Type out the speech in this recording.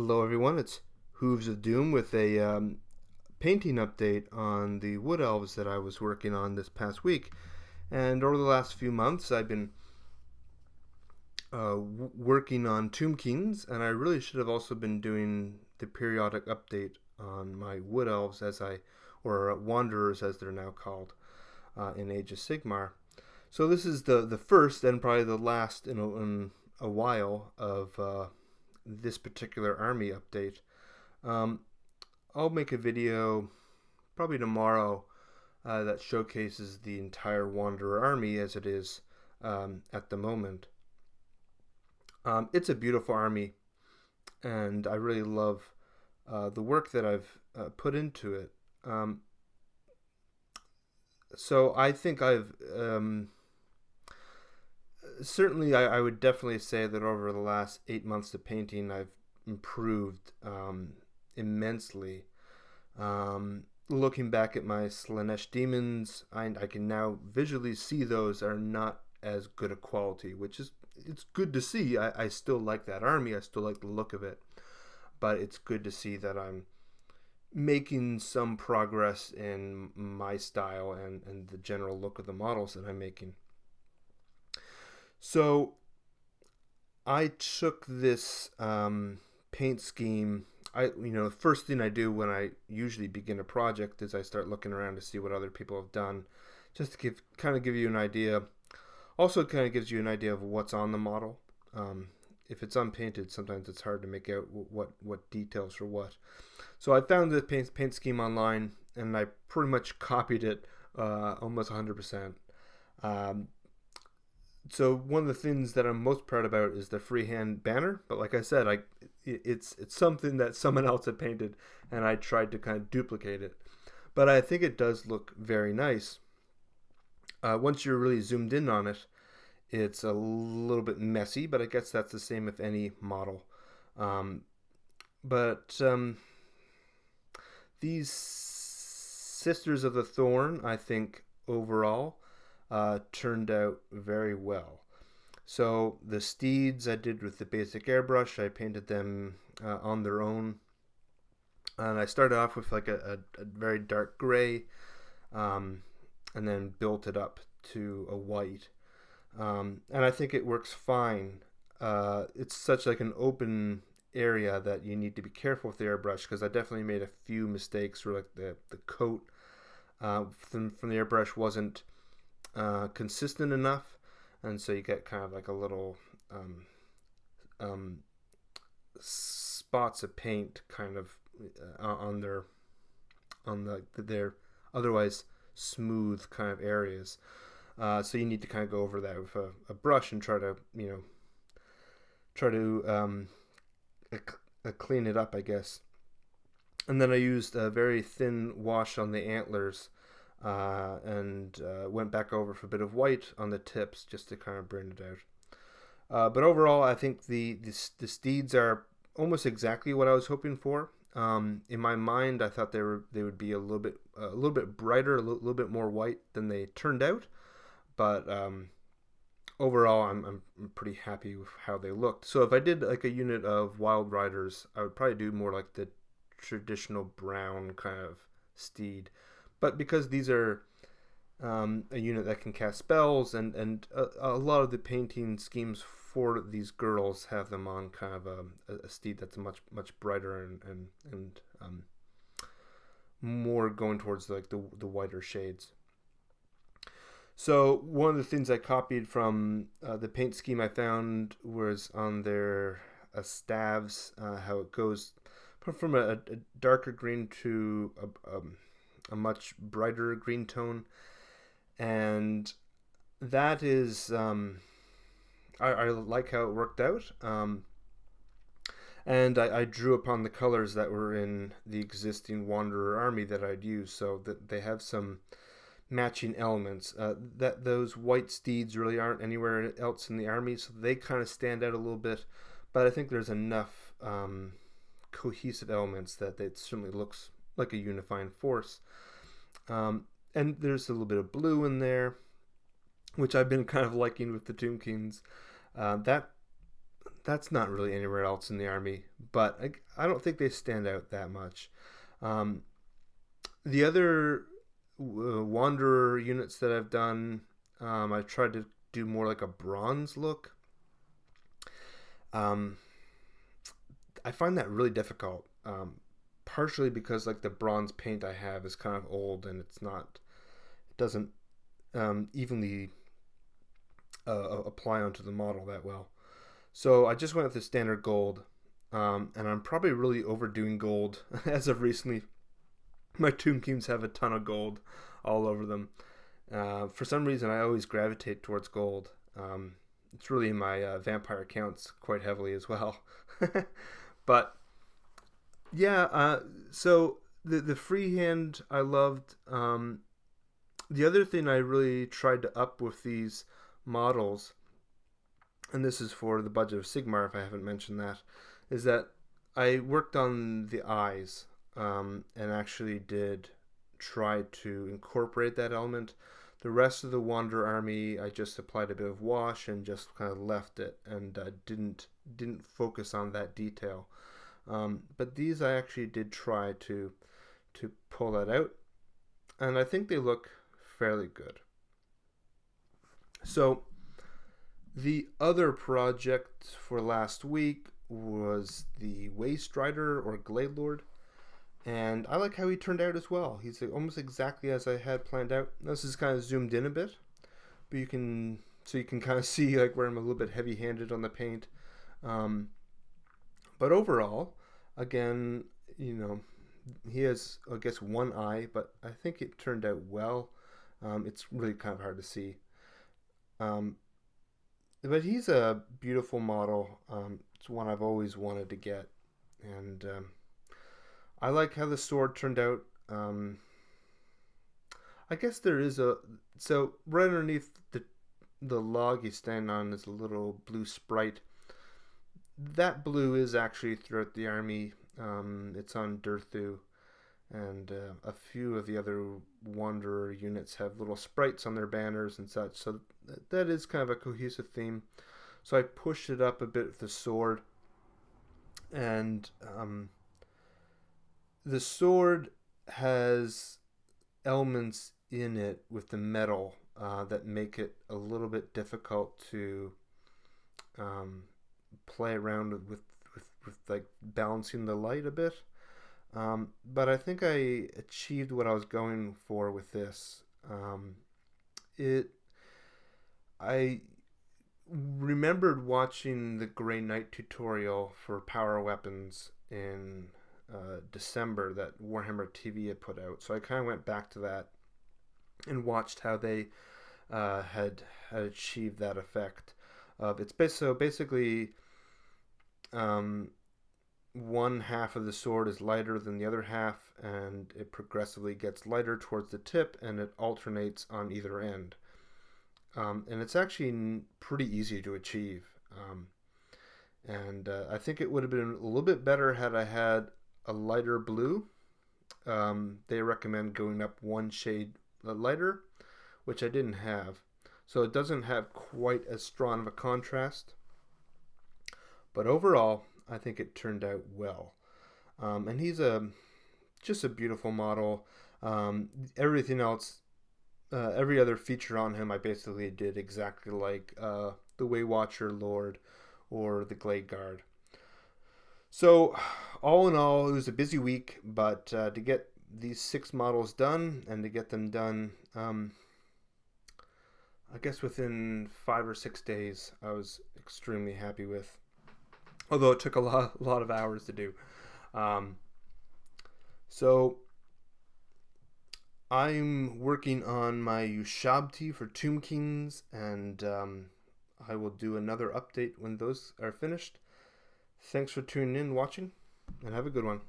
Hello, everyone. It's Hooves of Doom with a painting update on the wood elves that I was working on this past week. And over the last few months, I've been working on Tomb Kings, and I really should have also been doing the periodic update on my wood elves, or wanderers as they're now called, in Age of Sigmar. So this is the first and probably the last in a while of this particular army update. I'll make a video probably tomorrow that showcases the entire Wanderer army as it is at the moment. It's a beautiful army, and I really love the work that I've put into it. So I think I've certainly I would definitely say that over the last 8 months of painting, I've improved immensely. Looking back at my Slanesh demons, I can now visually see those are not as good a quality, which is it's good to see. I still like that army. I still like the look of it, but it's good to see that I'm making some progress in my style and the general look of the models that I'm making. So I took this paint scheme. The first thing I do when I usually begin a project is I start looking around to see what other people have done, just to give you an idea. Also, it kind of gives you an idea of what's on the model. If it's unpainted, sometimes it's hard to make out what details are what. So I found the paint scheme online, and I pretty much copied it almost 100%. So one of the things that I'm most proud about is the freehand banner. But like I said, it's something that someone else had painted, and I tried to kind of duplicate it. But I think it does look very nice. Once you're really zoomed in on it, it's a little bit messy, but I guess that's the same with any model. But these Sisters of the Thorn, I think overall, turned out very well. So the steeds I did with the basic airbrush. I painted them on their own, and I started off with like a very dark gray, and then built it up to a white, and I think it works fine. It's such like an open area that you need to be careful with the airbrush, because I definitely made a few mistakes where like the coat from the airbrush wasn't consistent enough, and so you get kind of like a little spots of paint kind of on their otherwise smooth kind of areas. So you need to kind of go over that with a brush and try to clean it up, I guess. And then I used a very thin wash on the antlers, and went back over for a bit of white on the tips just to kind of burn it out. But overall, I think the steeds are almost exactly what I was hoping for. In my mind, I thought they would be a little bit brighter, a little bit more white than they turned out. But overall, I'm pretty happy with how they looked. So if I did like a unit of Wild Riders, I would probably do more like the traditional brown kind of steed. But because these are a unit that can cast spells, and a lot of the painting schemes for these girls have them on kind of a steed that's much brighter and more going towards like the whiter shades. So one of the things I copied from the paint scheme I found was on their staves, how it goes from a darker green to a much brighter green tone, and that is I like how it worked out, and I drew upon the colors that were in the existing Wanderer army that I'd use, so that they have some matching elements. That those white steeds really aren't anywhere else in the army, so they kind of stand out a little bit, but I think there's enough cohesive elements that it certainly looks like a unifying force. And there's a little bit of blue in there, which I've been kind of liking with the Tomb Kings. That that's not really anywhere else in the army, but I don't think they stand out that much. Um, the other Wanderer units that I've done, I've tried to do more like a bronze look. Um, I find that really difficult. Partially because like the bronze paint I have is kind of old and it doesn't evenly apply onto the model that well. So I just went with the standard gold, and I'm probably really overdoing gold as of recently. My Tomb Kings have a ton of gold all over them. For some reason, I always gravitate towards gold. It's really in my vampire accounts quite heavily as well. But yeah, so the freehand I loved. The other thing I really tried to up with these models, and this is for the Budget of Sigmar if I haven't mentioned that, is that I worked on the eyes, and actually did try to incorporate that element. The rest of the Wander army, I just applied a bit of wash and just kind of left it, and didn't focus on that detail. But these I actually did try to pull that out, and I think they look fairly good. So the other project for last week was the Waste Rider or Glade Lord, and I like how he turned out as well. He's almost exactly as I had planned out. This is kind of zoomed in a bit, but you can kind of see like where I'm a little bit heavy-handed on the paint. But overall, again, he has, I guess, one eye, but I think it turned out well. It's really kind of hard to see. But he's a beautiful model. It's one I've always wanted to get. And I like how the sword turned out. I guess there is so right underneath the log he's standing on is a little blue sprite. That blue is actually throughout the army. It's on Durthu, and a few of the other Wanderer units have little sprites on their banners and such. So that is kind of a cohesive theme. So I pushed it up a bit with the sword, and the sword has elements in it with the metal that make it a little bit difficult to play around with like balancing the light a bit. But I think I achieved what I was going for with this. I remembered watching the Grey Knight tutorial for power weapons in December that Warhammer TV had put out. So I kind of went back to that and watched how they had achieved that effect. So basically, one half of the sword is lighter than the other half, and it progressively gets lighter towards the tip, and it alternates on either end. And it's actually pretty easy to achieve. And I think it would have been a little bit better had I had a lighter blue. They recommend going up one shade lighter, which I didn't have. So it doesn't have quite as strong of a contrast. But overall, I think it turned out well. And he's just a beautiful model. Everything else, every other feature on him, I basically did exactly like the Waywatcher Lord or the Glade Guard. So all in all, it was a busy week, but to get these 6 models done and to get them done, I guess within 5 or 6 days, I was extremely happy with. Although it took a lot of hours to do. So I'm working on my Ushabti for Tomb Kings, and I will do another update when those are finished. Thanks for tuning in, watching, and have a good one.